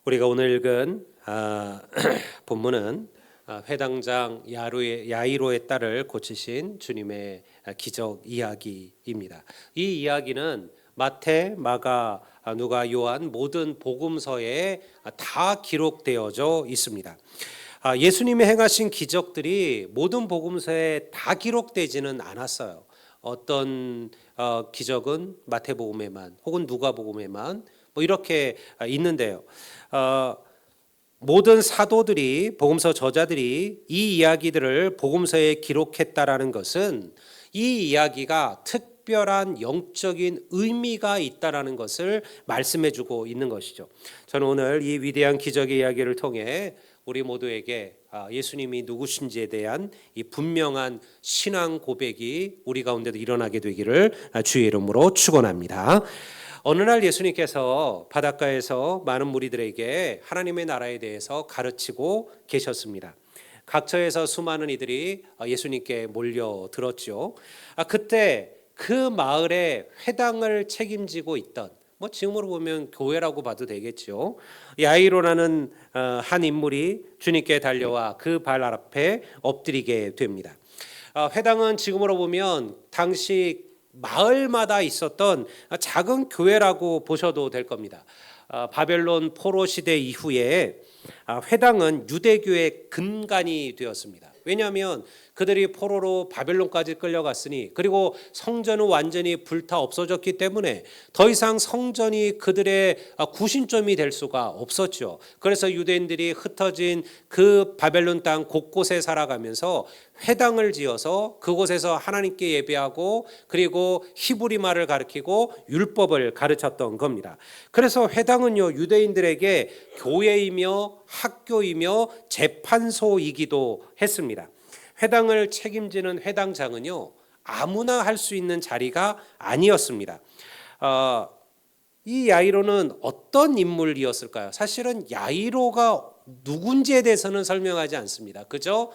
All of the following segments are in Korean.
우리가 오늘 읽은 본문은 회당장 야이로의 딸을 고치신 주님의 기적 이야기입니다. 이 이야기는 마태, 마가, 누가, 요한 모든 복음서에 다 기록되어져 있습니다. 예수님이 행하신 기적들이 모든 복음서에 다 기록되지는 않았어요. 어떤 기적은 마태복음에만 혹은 누가복음에만 이렇게 있는데요. 모든 사도들이 복음서 저자들이 이 이야기들을 복음서에 기록했다라는 것은 이 이야기가 특별한 영적인 의미가 있다라는 것을 말씀해주고 있는 것이죠. 저는 오늘 이 위대한 기적의 이야기를 통해 우리 모두에게 예수님이 누구신지에 대한 이 분명한 신앙 고백이 우리 가운데도 일어나게 되기를 주의 이름으로 축원합니다. 어느 날 예수님께서 바닷가에서 많은 무리들에게 하나님의 나라에 대해서 가르치고 계셨습니다. 각처에서 수많은 이들이 예수님께 몰려들었죠. 그때 그 마을에 회당을 책임지고 있던 지금으로 보면 교회라고 봐도 되겠죠. 야이로라는 한 인물이 주님께 달려와 그 발 앞에 엎드리게 됩니다. 회당은 지금으로 보면 당시 마을마다 있었던 작은 교회라고 보셔도 될 겁니다. 바벨론 포로 시대 이후에 회당은 유대교의 근간이 되었습니다. 왜냐하면 그들이 포로로 바벨론까지 끌려갔으니, 그리고 성전은 완전히 불타 없어졌기 때문에 더 이상 성전이 그들의 구심점이 될 수가 없었죠. 그래서 유대인들이 흩어진 그 바벨론 땅 곳곳에 살아가면서 회당을 지어서 그곳에서 하나님께 예배하고, 그리고 히브리말을 가르치고 율법을 가르쳤던 겁니다. 그래서 회당은요, 유대인들에게 교회이며 학교이며 재판소이기도 했습니다. 회당을 책임지는 회당장은요, 아무나 할 수 있는 자리가 아니었습니다. 이 야이로는 어떤 인물이었을까요? 사실은 야이로가 누군지에 대해서는 설명하지 않습니다. 그저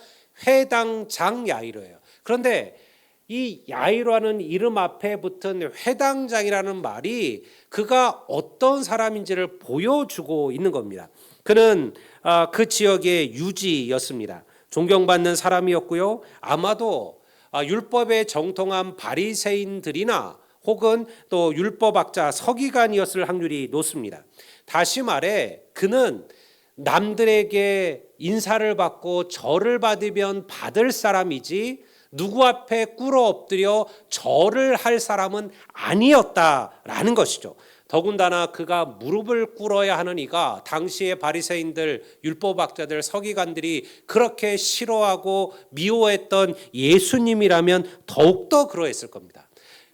회당장 야이로예요. 그런데 이 야이로라는 이름 앞에 붙은 회당장이라는 말이 그가 어떤 사람인지를 보여주고 있는 겁니다. 그는 그 지역의 유지였습니다. 존경받는 사람이었고요. 아마도 율법에 정통한 바리새인들이나 혹은 또 율법학자 서기관이었을 확률이 높습니다. 다시 말해 그는 남들에게 인사를 받고 절을 받으면 받을 사람이지 누구 앞에 꿇어 엎드려 절을 할 사람은 아니었다라는 것이죠. 더군다나 그가 무릎을 꿇어야 하는 이가 당시의 바리새인들, 율법학자들, 서기관들이 그렇게 싫어하고 미워했던 예수님이라면 더욱더 그러했을 겁니다.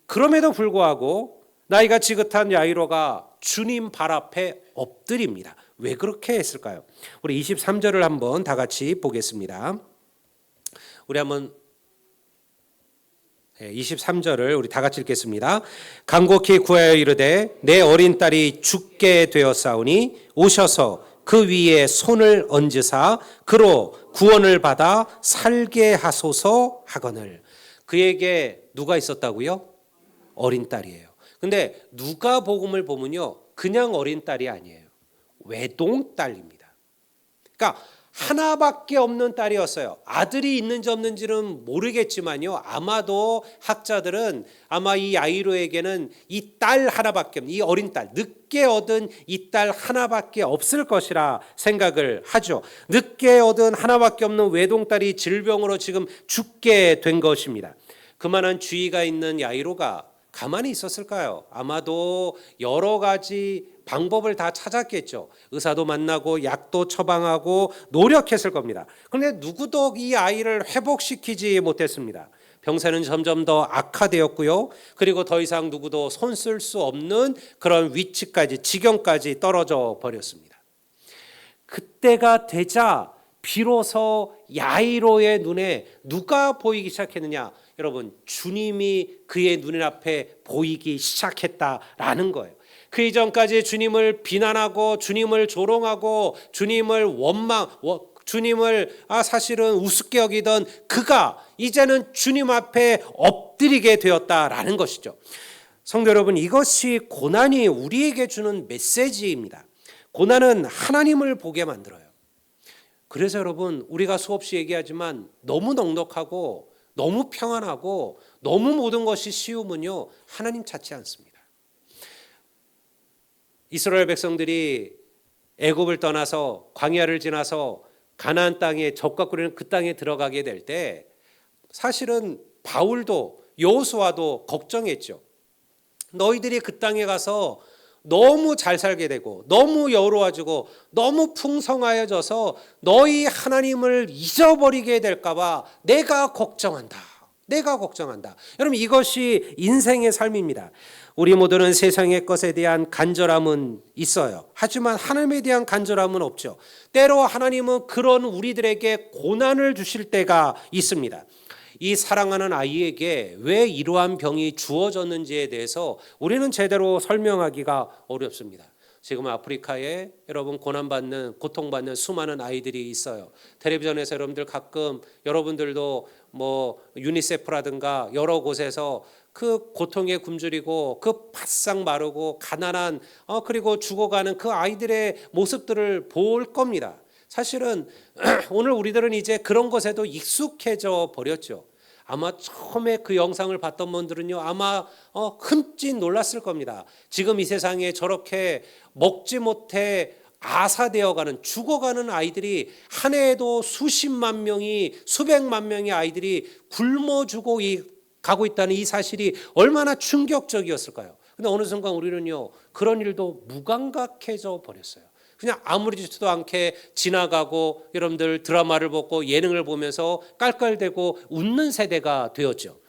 그럼에도 불구하고 나이가 지긋한 야이로가 주님 발 앞에 엎드립니다. 왜 그렇게 했을까요? 우리 23절을 한번 다 같이 보겠습니다. 우리 한번 23절을 우리 다 같이 읽겠습니다. 간곡히 구하여 이르되 내 어린 딸이 죽게 되었사오니 오셔서 그 위에 손을 얹으사 그로 구원을 받아 살게 하소서 하거늘. 그에게 누가 있었다고요? 어린 딸이에요. 근데 누가복음을 보면요, 그냥 어린 딸이 아니에요. 외동딸입니다. 그러니까 하나밖에 없는 딸이었어요. 아들이 있는지 없는지는 모르겠지만요, 아마도 학자들은 아마 이 야이로에게는 이 딸 하나밖에 없는, 이 어린 딸, 늦게 얻은 이 딸 하나밖에 없을 것이라 생각을 하죠. 늦게 얻은 하나밖에 없는 외동딸이 질병으로 지금 죽게 된 것입니다. 그만한 주의가 있는 야이로가 가만히 있었을까요? 아마도 여러 가지 방법을 다 찾았겠죠. 의사도 만나고 약도 처방하고 노력했을 겁니다. 그런데 누구도 이 아이를 회복시키지 못했습니다. 병세는 점점 더 악화되었고요. 그리고 더 이상 누구도 손 쓸 수 없는 그런 위치까지, 지경까지 떨어져 버렸습니다. 그때가 되자 비로소 야이로의 눈에 누가 보이기 시작했느냐? 여러분, 주님이 그의 눈앞에 보이기 시작했다라는 거예요. 그 이전까지 주님을 비난하고 주님을 조롱하고 주님을 주님을 사실은 우습게 여기던 그가 이제는 주님 앞에 엎드리게 되었다라는 것이죠. 성도 여러분, 이것이 고난이 우리에게 주는 메시지입니다. 고난은 하나님을 보게 만들어요. 그래서 여러분, 우리가 수없이 얘기하지만 너무 넉넉하고 너무 평안하고 너무 모든 것이 쉬우면요, 하나님 찾지 않습니다. 이스라엘 백성들이 애굽을 떠나서 광야를 지나서 가나안 땅에 적과 꿀리는 그 땅에 들어가게 될 때 사실은 바울도 여호수아도 걱정했죠. 너희들이 그 땅에 가서 너무 잘 살게 되고 너무 여로워지고 너무 풍성하여져서 너희 하나님을 잊어버리게 될까 봐 내가 걱정한다. 내가 걱정한다. 여러분, 이것이 인생의 삶입니다. 우리 모두는 세상의 것에 대한 간절함은 있어요. 하지만 하나님에 대한 간절함은 없죠. 때로 하나님은 그런 우리들에게 고난을 주실 때가 있습니다. 이 사랑하는 아이에게 왜 이러한 병이 주어졌는지에 대해서 우리는 제대로 설명하기가 어렵습니다. 지금 아프리카에 여러분 고난받는, 고통받는 수많은 아이들이 있어요. 텔레비전에서 여러분들 가끔 여러분들도 뭐 유니세프라든가 여러 곳에서 그 고통에 굶주리고 그 바싹 마르고 가난한 그리고 죽어가는 그 아이들의 모습들을 볼 겁니다. 사실은 오늘 우리들은 이제 그런 것에도 익숙해져 버렸죠. 아마 처음에 그 영상을 봤던 분들은요, 아마 흠칫 놀랐을 겁니다. 지금 이 세상에 저렇게 먹지 못해 아사되어가는, 죽어가는 아이들이 한 해에도 수십만 명이, 수백만 명의 아이들이 굶어 죽어 가고 있다는 이 사실이 얼마나 충격적이었을까요? 근데 어느 순간 우리는요, 그런 일도 무감각해져 버렸어요. 그냥 아무렇지도 않게 지나가고 여러분들 드라마를 보고 예능을 보면서 깔깔대고 웃는 세대가 되었죠.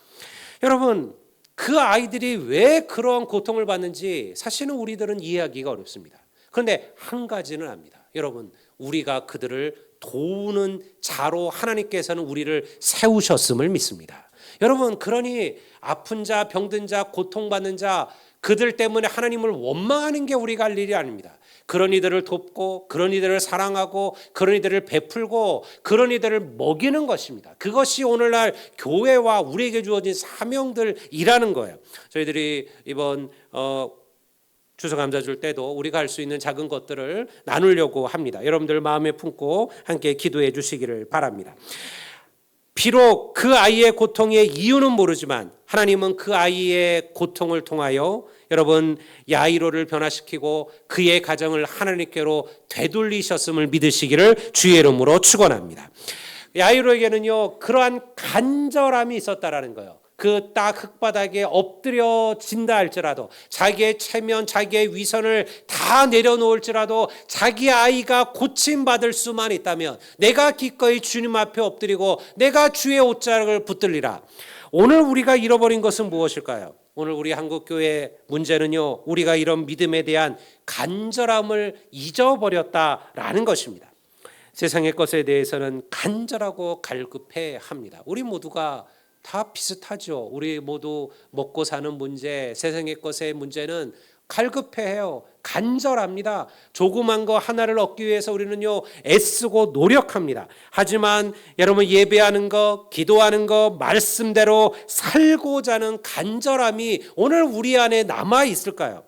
여러분, 그 아이들이 왜 그런 고통을 받는지 사실은 우리들은 이해하기가 어렵습니다. 그런데 한 가지는 압니다. 여러분, 우리가 그들을 도우는 자로 하나님께서는 우리를 세우셨음을 믿습니다. 여러분, 그러니 아픈 자, 병든 자, 고통받는 자, 그들 때문에 하나님을 원망하는 게 우리가 할 일이 아닙니다. 그런 이들을 돕고 그런 이들을 사랑하고 그런 이들을 베풀고 그런 이들을 먹이는 것입니다. 그것이 오늘날 교회와 우리에게 주어진 사명들이라는 거예요. 저희들이 이번 추수감사 줄 때도 우리가 할 수 있는 작은 것들을 나누려고 합니다. 여러분들 마음에 품고 함께 기도해 주시기를 바랍니다. 비록 그 아이의 고통의 이유는 모르지만 하나님은 그 아이의 고통을 통하여 여러분 야이로를 변화시키고 그의 가정을 하나님께로 되돌리셨음을 믿으시기를 주의 이름으로 축원합니다. 야이로에게는요, 그러한 간절함이 있었다라는 거예요. 그 딱 흙바닥에 엎드려진다 할지라도, 자기의 체면, 자기의 위선을 다 내려놓을지라도 자기 아이가 고침받을 수만 있다면 내가 기꺼이 주님 앞에 엎드리고 내가 주의 옷자락을 붙들리라. 오늘 우리가 잃어버린 것은 무엇일까요? 오늘 우리 한국교회 문제는요, 우리가 이런 믿음에 대한 간절함을 잊어버렸다라는 것입니다. 세상의 것에 대해서는 간절하고 갈급해 합니다. 우리 모두가 다 비슷하죠. 우리 모두 먹고 사는 문제, 세상의 것의 문제는 갈급해해요. 간절합니다. 조그만 거 하나를 얻기 위해서 우리는요, 애쓰고 노력합니다. 하지만 여러분, 예배하는 거, 기도하는 거, 말씀대로 살고자 하는 간절함이 오늘 우리 안에 남아 있을까요?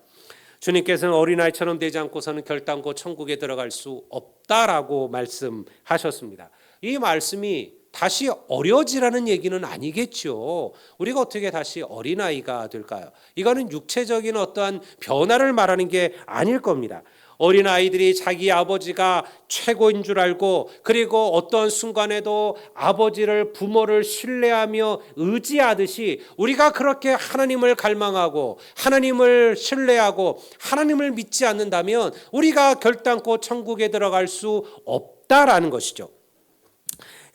주님께서는 어린아이처럼 되지 않고서는 결단코 천국에 들어갈 수 없다라고 말씀하셨습니다. 이 말씀이 다시 어려지라는 얘기는 아니겠죠. 우리가 어떻게 다시 어린아이가 될까요? 이거는 육체적인 어떠한 변화를 말하는 게 아닐 겁니다. 어린아이들이 자기 아버지가 최고인 줄 알고, 그리고 어떤 순간에도 아버지를, 부모를 신뢰하며 의지하듯이 우리가 그렇게 하나님을 갈망하고 하나님을 신뢰하고 하나님을 믿지 않는다면 우리가 결단코 천국에 들어갈 수 없다라는 것이죠.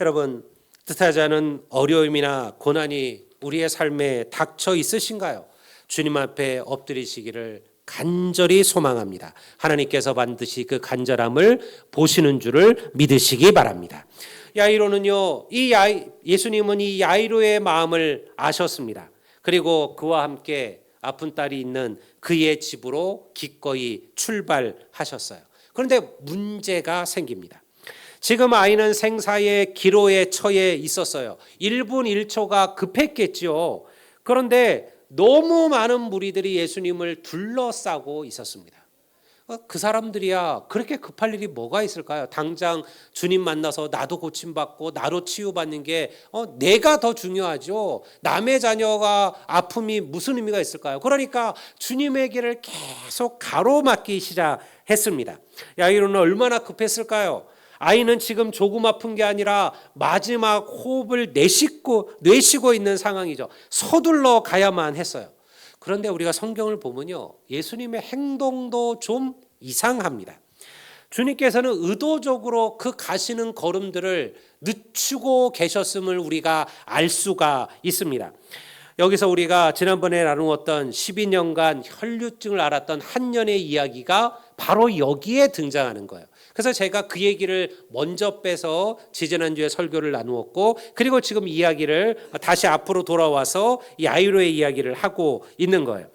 여러분, 뜻하지 않은 어려움이나 고난이 우리의 삶에 닥쳐 있으신가요? 주님 앞에 엎드리시기를 간절히 소망합니다. 하나님께서 반드시 그 간절함을 보시는 줄을 믿으시기 바랍니다. 야이로는요, 예수님은 이 야이로의 마음을 아셨습니다. 그리고 그와 함께 아픈 딸이 있는 그의 집으로 기꺼이 출발하셨어요. 그런데 문제가 생깁니다. 지금 아이는 생사의 기로에 처해 있었어요. 1분 1초가 급했겠죠. 그런데 너무 많은 무리들이 예수님을 둘러싸고 있었습니다. 그 사람들이야 그렇게 급할 일이 뭐가 있을까요? 당장 주님 만나서 나도 고침받고 나로 치유받는 게 내가 더 중요하죠. 남의 자녀가 아픔이 무슨 의미가 있을까요? 그러니까 주님의 길을 계속 가로막기 시작했습니다. 야이로는 얼마나 급했을까요? 아이는 지금 조금 아픈 게 아니라 마지막 호흡을 내쉬고 있는 상황이죠. 서둘러 가야만 했어요. 그런데 우리가 성경을 보면요, 예수님의 행동도 좀 이상합니다. 주님께서는 의도적으로 그 가시는 걸음들을 늦추고 계셨음을 우리가 알 수가 있습니다. 여기서 우리가 지난번에 나누었던 12년간 혈류증을 앓았던 한 년의 이야기가 바로 여기에 등장하는 거예요. 그래서 제가 그 얘기를 먼저 빼서 지지난주에 설교를 나누었고, 그리고 지금 이야기를 다시 앞으로 돌아와서 이 야이로의 이야기를 하고 있는 거예요.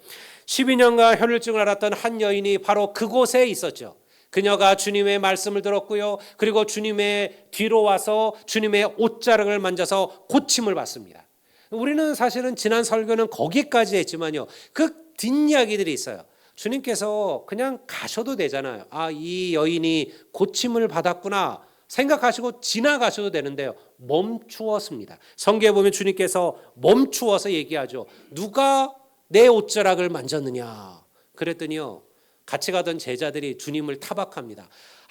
12년간 혈류증을 앓았던 한 여인이 바로 그곳에 있었죠. 그녀가 주님의 말씀을 들었고요. 그리고 주님의 뒤로 와서 주님의 옷자락을 만져서 고침을 받습니다. 우리는 사실은 지난 설교는 거기까지 했지만요, 그 뒷이야기들이 있어요. 주님께서 그냥 가셔도 되잖아요. 이 여인이 고침을 받았구나 생각하시고 지나가셔도 되는데요, 멈추었습니다. 성경에 보면 주님께서 멈추어서 얘기하죠. 누가 내 옷자락을 만졌느냐 그랬더니요, 같이 가던 제자들이 주님을 타박합니다.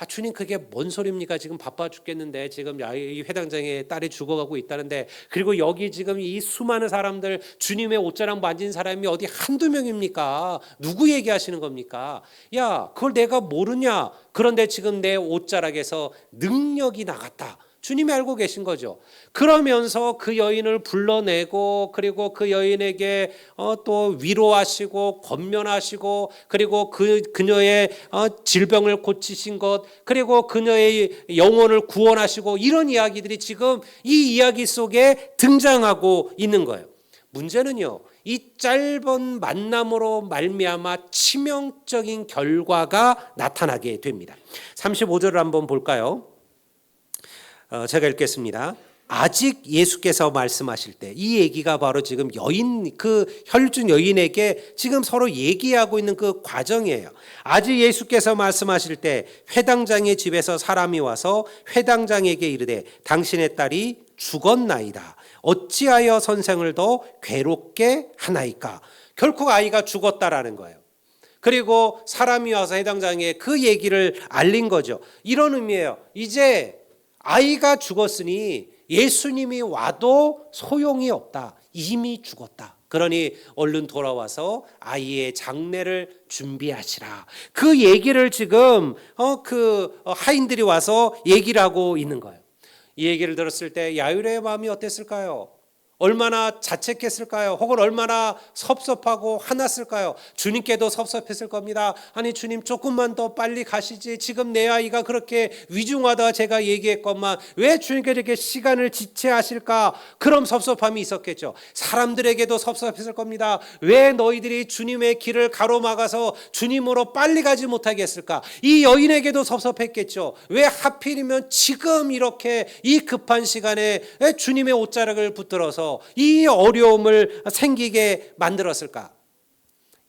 주님, 그게 뭔 소리입니까? 지금 바빠 죽겠는데 지금 이 회당장의 딸이 죽어가고 있다는데, 그리고 여기 지금 이 수많은 사람들 주님의 옷자락 만진 사람이 어디 한두 명입니까? 누구 얘기하시는 겁니까? 야, 그걸 내가 모르냐? 그런데 지금 내 옷자락에서 능력이 나갔다. 주님이 알고 계신 거죠. 그러면서 그 여인을 불러내고, 그리고 그 여인에게 또 위로하시고 권면하시고, 그리고 그녀의 질병을 고치신 것, 그리고 그녀의 영혼을 구원하시고, 이런 이야기들이 지금 이 이야기 속에 등장하고 있는 거예요. 문제는요, 이 짧은 만남으로 말미암아 치명적인 결과가 나타나게 됩니다. 35절을 한번 볼까요? 제가 읽겠습니다. 아직 예수께서 말씀하실 때, 이 얘기가 바로 지금 그 혈중 여인에게 지금 서로 얘기하고 있는 그 과정이에요. 아직 예수께서 말씀하실 때 회당장의 집에서 사람이 와서 회당장에게 이르되 당신의 딸이 죽었나이다. 어찌하여 선생을 더 괴롭게 하나이까? 결코 아이가 죽었다라는 거예요. 그리고 사람이 와서 회당장에 그 얘기를 알린 거죠. 이런 의미예요. 이제 아이가 죽었으니 예수님이 와도 소용이 없다. 이미 죽었다. 그러니 얼른 돌아와서 아이의 장례를 준비하시라. 그 얘기를 지금 하인들이 와서 얘기를 하고 있는 거예요. 이 얘기를 들었을 때 야이로의 마음이 어땠을까요? 얼마나 자책했을까요? 혹은 얼마나 섭섭하고 화났을까요? 주님께도 섭섭했을 겁니다. 아니 주님, 조금만 더 빨리 가시지. 지금 내 아이가 그렇게 위중하다 제가 얘기했건만 왜 주님께 이렇게 시간을 지체하실까? 그럼 섭섭함이 있었겠죠. 사람들에게도 섭섭했을 겁니다. 왜 너희들이 주님의 길을 가로막아서 주님으로 빨리 가지 못하게 했을까? 이 여인에게도 섭섭했겠죠. 왜 하필이면 지금 이렇게 이 급한 시간에 주님의 옷자락을 붙들어서 이 어려움을 생기게 만들었을까?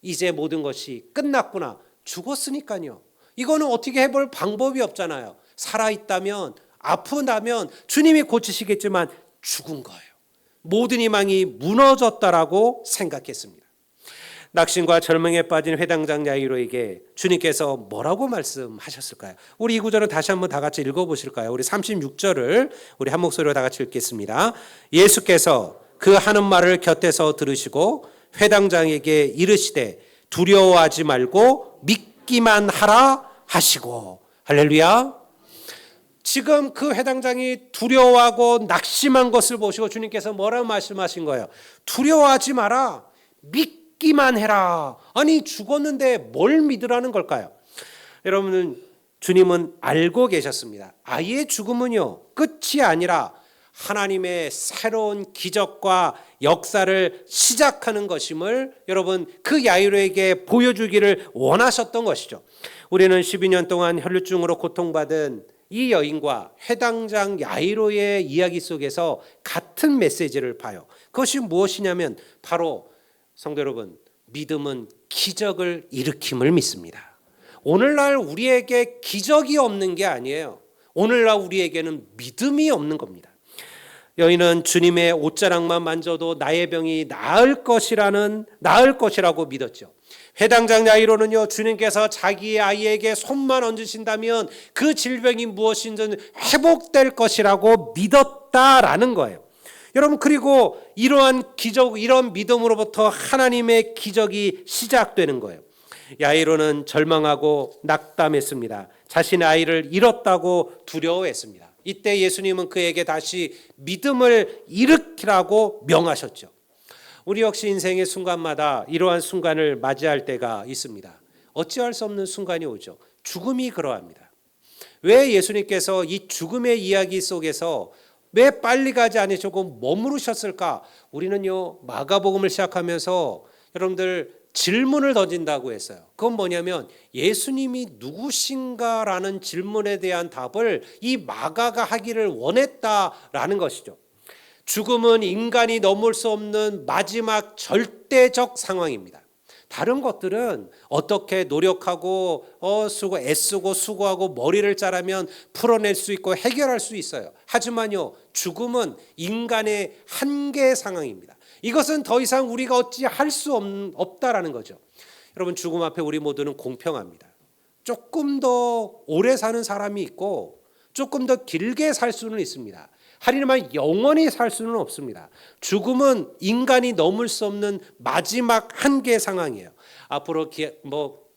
이제 모든 것이 끝났구나. 죽었으니까요. 이거는 어떻게 해볼 방법이 없잖아요. 살아있다면, 아프다면 주님이 고치시겠지만 죽은 거예요. 모든 희망이 무너졌다라고 생각했습니다. 낙심과 절망에 빠진 회당장 야이로에게 주님께서 뭐라고 말씀하셨을까요? 우리 이 구절을 다시 한번 다 같이 읽어보실까요? 우리 36절을 우리 한 목소리로 다 같이 읽겠습니다. 예수께서 그 하는 말을 곁에서 들으시고 회당장에게 이르시되 두려워하지 말고 믿기만 하라 하시고. 할렐루야. 지금 그 회당장이 두려워하고 낙심한 것을 보시고 주님께서 뭐라고 말씀하신 거예요? 두려워하지 마라. 믿기만 해라. 아니 죽었는데 뭘 믿으라는 걸까요? 여러분은 주님은 알고 계셨습니다. 아이의 죽음은요 끝이 아니라 하나님의 새로운 기적과 역사를 시작하는 것임을 여러분 그 야이로에게 보여주기를 원하셨던 것이죠. 우리는 12년 동안 혈류증으로 고통받은 이 여인과 회당장 야이로의 이야기 속에서 같은 메시지를 봐요. 그것이 무엇이냐면 바로 성도 여러분, 믿음은 기적을 일으킴을 믿습니다. 오늘날 우리에게 기적이 없는 게 아니에요. 오늘날 우리에게는 믿음이 없는 겁니다. 여인은 주님의 옷자락만 만져도 나의 병이 나을 것이라고 믿었죠. 회당장 야이로는요, 주님께서 자기의 아이에게 손만 얹으신다면 그 질병이 무엇인지 회복될 것이라고 믿었다라는 거예요. 여러분, 그리고 이러한 기적, 이런 믿음으로부터 하나님의 기적이 시작되는 거예요. 야이로는 절망하고 낙담했습니다. 자신의 아이를 잃었다고 두려워했습니다. 이때 예수님은 그에게 다시 믿음을 일으키라고 명하셨죠. 우리 역시 인생의 순간마다 이러한 순간을 맞이할 때가 있습니다. 어찌할 수 없는 순간이 오죠. 죽음이 그러합니다. 왜 예수님께서 이 죽음의 이야기 속에서 왜 빨리 가지 않으시고 머무르셨을까? 우리는요, 마가복음을 시작하면서 여러분들 질문을 던진다고 했어요. 그건 뭐냐면 예수님이 누구신가라는 질문에 대한 답을 이 마가가 하기를 원했다라는 것이죠. 죽음은 인간이 넘을 수 없는 마지막 절대적 상황입니다. 다른 것들은 어떻게 노력하고 애쓰고 수고하고 머리를 자르면 풀어낼 수 있고 해결할 수 있어요. 하지만요, 죽음은 인간의 한계 상황입니다. 이것은 더 이상 우리가 어찌 할 수 없다라는 거죠. 여러분, 죽음 앞에 우리 모두는 공평합니다. 조금 더 오래 사는 사람이 있고 조금 더 길게 살 수는 있습니다. 하지만 영원히 살 수는 없습니다. 죽음은 인간이 넘을 수 없는 마지막 한계 상황이에요. 앞으로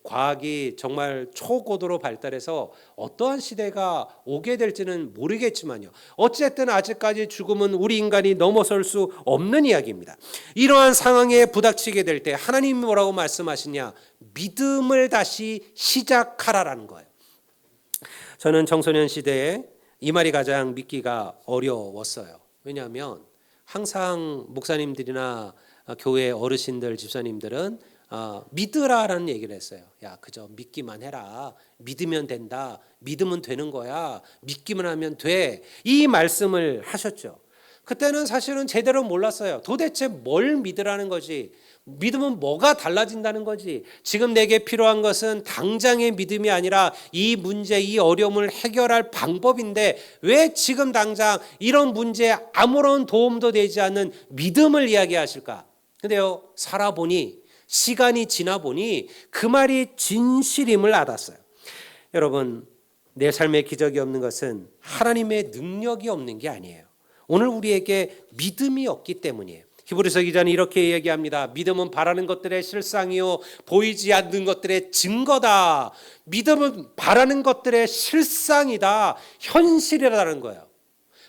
과학이 정말 초고도로 발달해서 어떠한 시대가 오게 될지는 모르겠지만요. 어쨌든 아직까지 죽음은 우리 인간이 넘어설 수 없는 이야기입니다. 이러한 상황에 부닥치게 될 때 하나님이 뭐라고 말씀하시냐? 믿음을 다시 시작하라라는 거예요. 저는 청소년 시대에 이 말이 가장 믿기가 어려웠어요. 왜냐하면 항상 목사님들이나 교회 어르신들, 집사님들은 믿으라라는 얘기를 했어요. 야, 그저 믿기만 해라. 믿으면 된다. 믿으면 되는 거야. 믿기만 하면 돼. 이 말씀을 하셨죠. 그때는 사실은 제대로 몰랐어요. 도대체 뭘 믿으라는 거지? 믿으면 뭐가 달라진다는 거지? 지금 내게 필요한 것은 당장의 믿음이 아니라 이 문제, 이 어려움을 해결할 방법인데 왜 지금 당장 이런 문제에 아무런 도움도 되지 않는 믿음을 이야기하실까? 근데요, 살아보니, 시간이 지나 보니 그 말이 진실임을 알았어요. 여러분, 내 삶에 기적이 없는 것은 하나님의 능력이 없는 게 아니에요. 오늘 우리에게 믿음이 없기 때문이에요. 히브리서 기자는 이렇게 얘기합니다. 믿음은 바라는 것들의 실상이요 보이지 않는 것들의 증거다. 믿음은 바라는 것들의 실상이다. 현실이라는 거예요.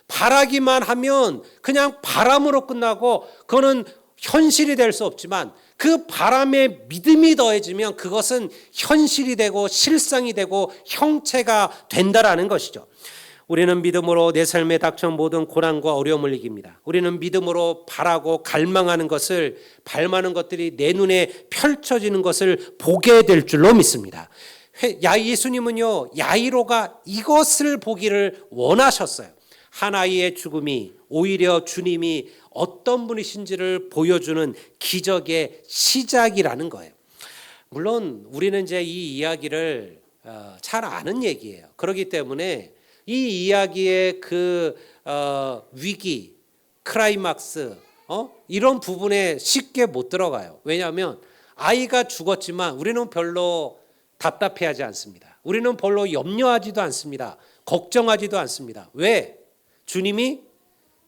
바라기만 하면 그냥 바람으로 끝나고 그거는 현실이 될 수 없지만 그 바람에 믿음이 더해지면 그것은 현실이 되고 실상이 되고 형체가 된다라는 것이죠. 우리는 믿음으로 내 삶에 닥쳐온 모든 고난과 어려움을 이깁니다. 우리는 믿음으로 바라고 갈망하는 것을, 발마는 것들이 내 눈에 펼쳐지는 것을 보게 될 줄로 믿습니다. 예수님은요, 야이로가 이것을 보기를 원하셨어요. 한 아이의 죽음이 오히려 주님이 어떤 분이신지를 보여주는 기적의 시작이라는 거예요. 물론 우리는 이제 이 이야기를 잘 아는 얘기예요. 그렇기 때문에 이 이야기의 위기, 클라이막스, 이런 부분에 쉽게 못 들어가요. 왜냐하면 아이가 죽었지만 우리는 별로 답답해하지 않습니다. 우리는 별로 염려하지도 않습니다. 걱정하지도 않습니다. 왜? 주님이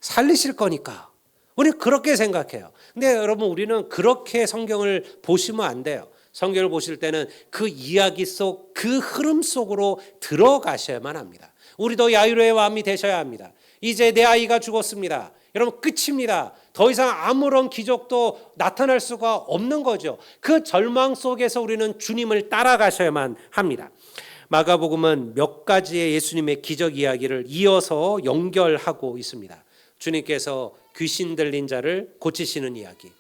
살리실 거니까. 우리는 그렇게 생각해요. 근데 여러분, 우리는 그렇게 성경을 보시면 안 돼요. 성경을 보실 때는 그 이야기 속, 그 흐름 속으로 들어가셔야만 합니다. 우리도 야이로의 마음이 되셔야 합니다. 이제 내 아이가 죽었습니다. 여러분, 끝입니다. 더 이상 아무런 기적도 나타날 수가 없는 거죠. 그 절망 속에서 우리는 주님을 따라가셔야만 합니다. 마가복음은 몇 가지의 예수님의 기적 이야기를 이어서 연결하고 있습니다. 주님께서 귀신 들린 자를 고치시는 이야기,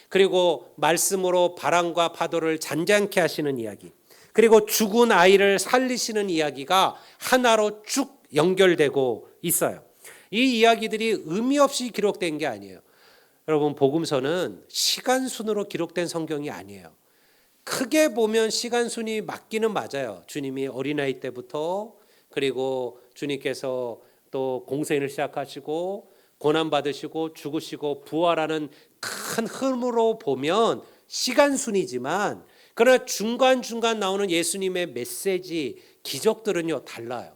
그리고 말씀으로 바람과 파도를 잔잔케 하시는 이야기, 그리고 죽은 아이를 살리시는 이야기가 하나로 쭉 연결되고 있어요. 이 이야기들이 의미 없이 기록된 게 아니에요. 여러분, 복음서는 시간 순으로 기록된 성경이 아니에요. 크게 보면 시간순이 맞기는 맞아요. 주님이 어린아이 때부터, 그리고 주님께서 또 공생을 시작하시고 고난받으시고 죽으시고 부활하는 큰 흐름으로 보면 시간순이지만, 그러나 중간중간 나오는 예수님의 메시지, 기적들은요 달라요.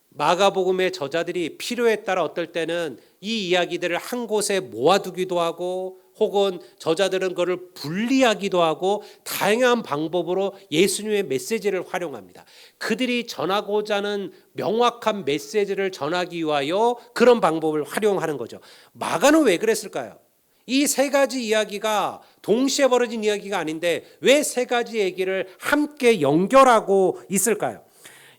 마가복음의 저자들이 필요에 따라 어떨 때는 이 이야기들을 한 곳에 모아두기도 하고, 혹은 저자들은 그것을 분리하기도 하고, 다양한 방법으로 예수님의 메시지를 활용합니다. 그들이 전하고자 하는 명확한 메시지를 전하기 위하여 그런 방법을 활용하는 거죠. 마가는 왜 그랬을까요? 이 세 가지 이야기가 동시에 벌어진 이야기가 아닌데 왜 세 가지 얘기를 함께 연결하고 있을까요?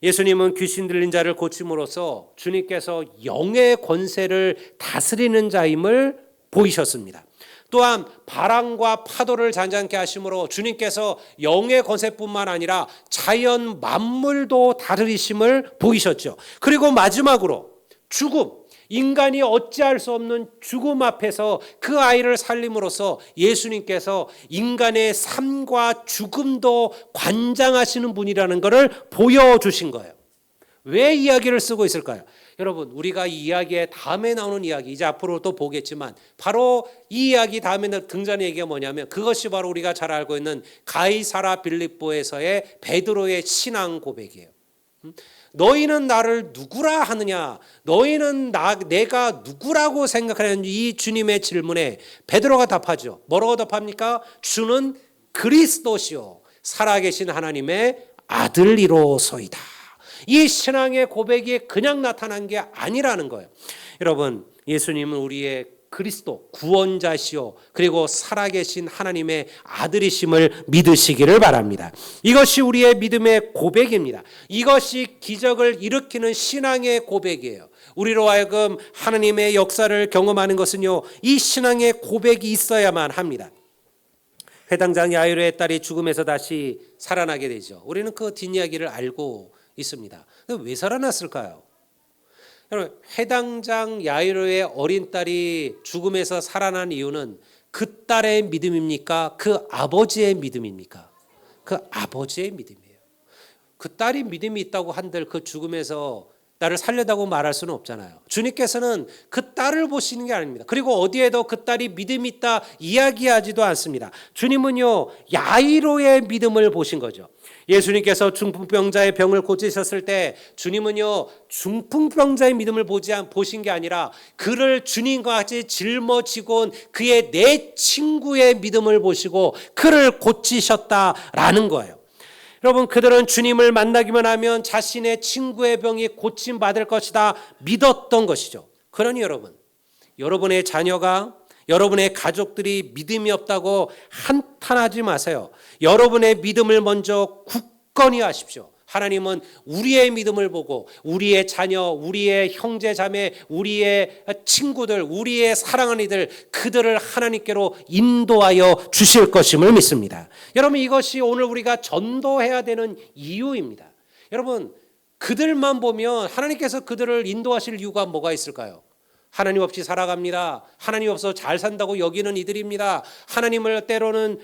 예수님은 귀신 들린 자를 고침으로써 주님께서 영의 권세를 다스리는 자임을 보이셨습니다. 또한 바람과 파도를 잔잔케 하심으로 주님께서 영의 권세뿐만 아니라 자연 만물도 다스리심을 보이셨죠. 그리고 마지막으로 죽음, 인간이 어찌할 수 없는 죽음 앞에서 그 아이를 살림으로써 예수님께서 인간의 삶과 죽음도 관장하시는 분이라는 것을 보여주신 거예요. 왜 이야기를 쓰고 있을까요? 여러분, 우리가 이 이야기의 다음에 나오는 이야기, 이제 앞으로 또 보겠지만 바로 이 이야기 다음에 등장하는 얘기가 뭐냐면, 그것이 바로 우리가 잘 알고 있는 가이사라 빌립보에서의 베드로의 신앙 고백이에요. 너희는 나를 누구라 하느냐? 너희는 내가 누구라고 생각하느냐? 이 주님의 질문에 베드로가 답하죠. 뭐라고 답합니까? 주는 그리스도시요 살아계신 하나님의 아들이로소이다. 이 신앙의 고백이 그냥 나타난 게 아니라는 거예요. 여러분, 예수님은 우리의 그리스도 구원자시요 그리고 살아계신 하나님의 아들이심을 믿으시기를 바랍니다. 이것이 우리의 믿음의 고백입니다. 이것이 기적을 일으키는 신앙의 고백이에요. 우리로 하여금 하나님의 역사를 경험하는 것은요, 이 신앙의 고백이 있어야만 합니다. 회당장 야이로의 딸이 죽음에서 다시 살아나게 되죠. 우리는 그 뒷이야기를 알고 있습니다. 왜 살아났을까요? 여러분, 회당장 야이로의 어린 딸이 죽음에서 살아난 이유는 그 딸의 믿음입니까? 그 아버지의 믿음입니까? 그 아버지의 믿음이에요. 그 딸이 믿음이 있다고 한들 그 죽음에서 나를 살려다고 말할 수는 없잖아요. 주님께서는 그 딸을 보시는 게 아닙니다. 그리고 어디에도 그 딸이 믿음이 있다 이야기하지도 않습니다. 주님은요, 야이로의 믿음을 보신 거죠. 예수님께서 중풍병자의 병을 고치셨을 때 주님은요, 중풍병자의 믿음을 보신 게 아니라 그를 주님과 같이 짊어지고 온 그의 내 친구의 믿음을 보시고 그를 고치셨다라는 거예요. 여러분, 그들은 주님을 만나기만 하면 자신의 친구의 병이 고침받을 것이다 믿었던 것이죠. 그러니 여러분, 여러분의 자녀가, 여러분의 가족들이 믿음이 없다고 한탄하지 마세요. 여러분의 믿음을 먼저 굳건히 하십시오. 하나님은 우리의 믿음을 보고 우리의 자녀, 우리의 형제 자매, 우리의 친구들, 우리의 사랑하는 이들, 그들을 하나님께로 인도하여 주실 것임을 믿습니다. 여러분, 이것이 오늘 우리가 전도해야 되는 이유입니다. 여러분, 그들만 보면 하나님께서 그들을 인도하실 이유가 뭐가 있을까요? 하나님 없이 살아갑니다. 하나님 없어서 잘 산다고 여기는 이들입니다. 하나님을 때로는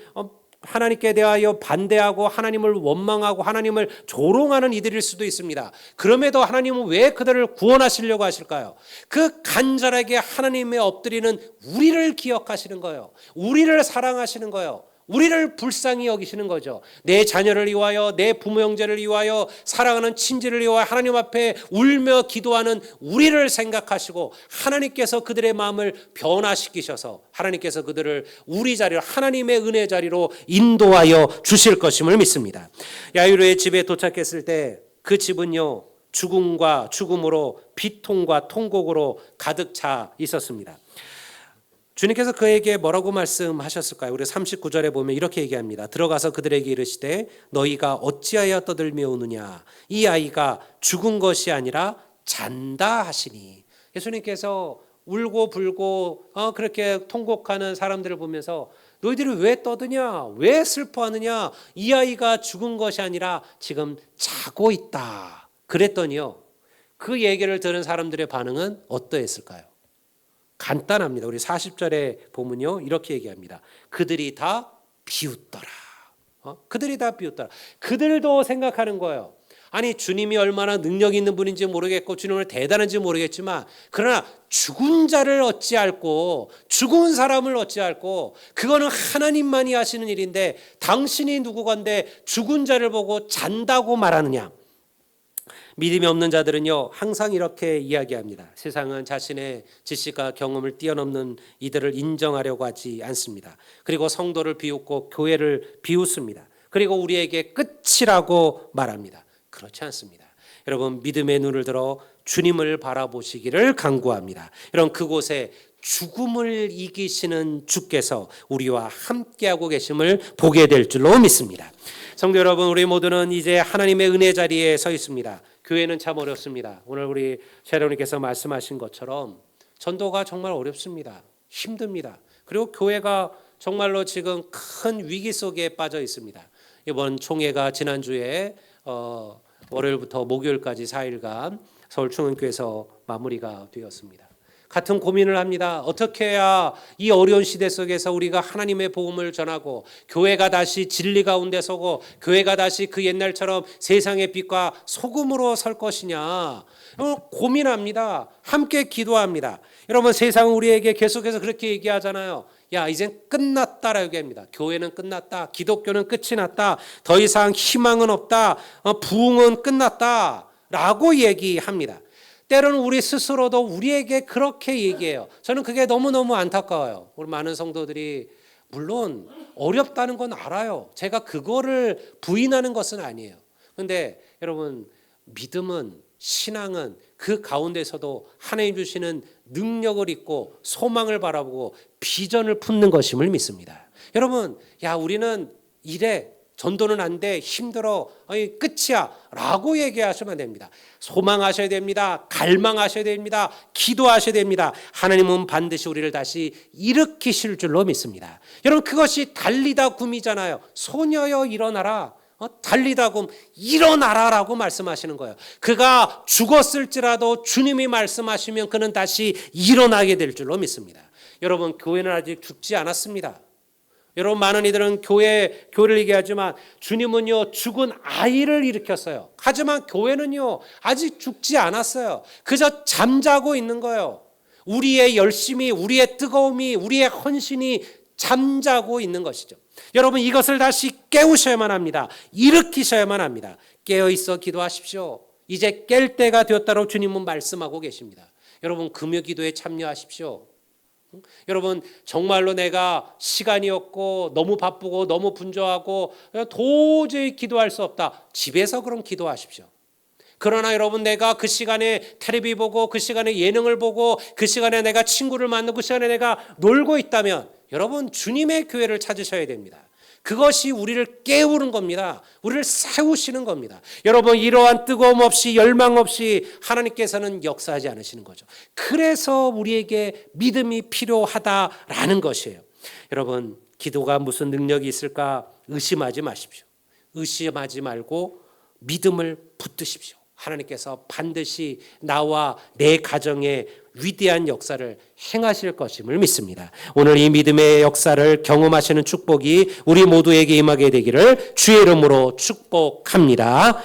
하나님께 대하여 반대하고 하나님을 원망하고 하나님을 조롱하는 이들일 수도 있습니다. 그럼에도 하나님은 왜 그들을 구원하시려고 하실까요? 그 간절하게 하나님에 엎드리는 우리를 기억하시는 거예요. 우리를 사랑하시는 거예요. 우리를 불쌍히 여기시는 거죠. 내 자녀를 위하여, 내 부모 형제를 위하여, 사랑하는 친지를 위하여 하나님 앞에 울며 기도하는 우리를 생각하시고 하나님께서 그들의 마음을 변화시키셔서 하나님께서 그들을 우리 자리로, 하나님의 은혜 자리로 인도하여 주실 것임을 믿습니다. 야이로의 집에 도착했을 때 그 집은요, 죽음과 죽음으로, 비통과 통곡으로 가득 차 있었습니다. 주님께서 그에게 뭐라고 말씀하셨을까요? 우리 39절에 보면 이렇게 얘기합니다. 들어가서 그들에게 이르시되 너희가 어찌하여 떠들며 우느냐? 이 아이가 죽은 것이 아니라 잔다 하시니. 예수님께서 울고 불고 그렇게 통곡하는 사람들을 보면서 너희들이 왜 떠드냐? 왜 슬퍼하느냐? 이 아이가 죽은 것이 아니라 지금 자고 있다. 그랬더니요, 그 얘기를 들은 사람들의 반응은 어떠했을까요? 간단합니다. 우리 40절에 보면요, 이렇게 얘기합니다. 그들이 다 비웃더라. 그들이 다 비웃더라. 그들도 생각하는 거예요. 아니 주님이 얼마나 능력 있는 분인지 모르겠고 주님을 대단한지 모르겠지만 그러나 죽은 자를 어찌할꼬 죽은 사람을 어찌할꼬 그거는 하나님만이 하시는 일인데 당신이 누구건데 죽은 자를 보고 잔다고 말하느냐. 믿음이 없는 자들은요 항상 이렇게 이야기합니다. 세상은 자신의 지식과 경험을 뛰어넘는 이들을 인정하려고 하지 않습니다. 그리고 성도를 비웃고 교회를 비웃습니다. 그리고 우리에게 끝이라고 말합니다. 그렇지 않습니다. 여러분 믿음의 눈을 들어 주님을 바라보시기를 간구합니다. 여러분 그곳에 죽음을 이기시는 주께서 우리와 함께하고 계심을 보게 될 줄로 믿습니다. 성도 여러분 우리 모두는 이제 하나님의 은혜 자리에 서 있습니다. 교회는 참 어렵습니다. 오늘 우리 샤론님께서 말씀하신 것처럼 전도가 정말 어렵습니다. 힘듭니다. 그리고 교회가 정말로 지금 큰 위기 속에 빠져 있습니다. 이번 총회가 지난주에 월요일부터 목요일까지 4일간 서울충원교회에서 마무리가 되었습니다. 같은 고민을 합니다. 어떻게 해야 이 어려운 시대 속에서 우리가 하나님의 복음을 전하고 교회가 다시 진리 가운데 서고 교회가 다시 그 옛날처럼 세상의 빛과 소금으로 설 것이냐 고민합니다. 함께 기도합니다. 여러분 세상은 우리에게 계속해서 그렇게 얘기하잖아요. 야 이젠 끝났다라고 얘기합니다. 교회는 끝났다. 기독교는 끝이 났다. 더 이상 희망은 없다. 부흥은 끝났다 라고 얘기합니다. 때로는 우리 스스로도 우리에게 그렇게 얘기해요. 저는 그게 너무너무 안타까워요. 우리 많은 성도들이 물론 어렵다는 건 알아요. 제가 그거를 부인하는 것은 아니에요. 그런데 여러분 믿음은 신앙은 그 가운데서도 하나님 주시는 능력을 잊고 소망을 바라보고 비전을 품는 것임을 믿습니다. 여러분 우리는 이래 전도는 안 돼 힘들어 끝이야 라고 얘기하시면 안 됩니다. 소망하셔야 됩니다. 갈망하셔야 됩니다. 기도하셔야 됩니다. 하나님은 반드시 우리를 다시 일으키실 줄로 믿습니다. 여러분 그것이 달리다 굼이잖아요. 소녀여 일어나라. 달리다 굼 일어나라라고 말씀하시는 거예요. 그가 죽었을지라도 주님이 말씀하시면 그는 다시 일어나게 될 줄로 믿습니다. 여러분 교회는 아직 죽지 않았습니다. 여러분 많은 이들은 교회를 얘기하지만 주님은요 죽은 아이를 일으켰어요. 하지만 교회는요 아직 죽지 않았어요. 그저 잠자고 있는 거예요. 우리의 열심이 우리의 뜨거움이 우리의 헌신이 잠자고 있는 것이죠. 여러분 이것을 다시 깨우셔야만 합니다. 일으키셔야만 합니다. 깨어있어 기도하십시오. 이제 깰 때가 되었다고 주님은 말씀하고 계십니다. 여러분 금요 기도에 참여하십시오. 여러분 정말로 내가 시간이 없고 너무 바쁘고 너무 분주하고 도저히 기도할 수 없다. 집에서 그럼 기도하십시오. 그러나 여러분 내가 그 시간에 텔레비 보고 그 시간에 예능을 보고 그 시간에 내가 친구를 만나고 그 시간에 내가 놀고 있다면 여러분 주님의 교회를 찾으셔야 됩니다. 그것이 우리를 깨우는 겁니다. 우리를 세우시는 겁니다. 여러분 이러한 뜨거움 없이 열망 없이 하나님께서는 역사하지 않으시는 거죠. 그래서 우리에게 믿음이 필요하다라는 것이에요. 여러분 기도가 무슨 능력이 있을까 의심하지 마십시오. 의심하지 말고 믿음을 붙드십시오. 하나님께서 반드시 나와 내 가정에 위대한 역사를 행하실 것임을 믿습니다. 오늘 이 믿음의 역사를 경험하시는 축복이 우리 모두에게 임하게 되기를 주의 이름으로 축복합니다.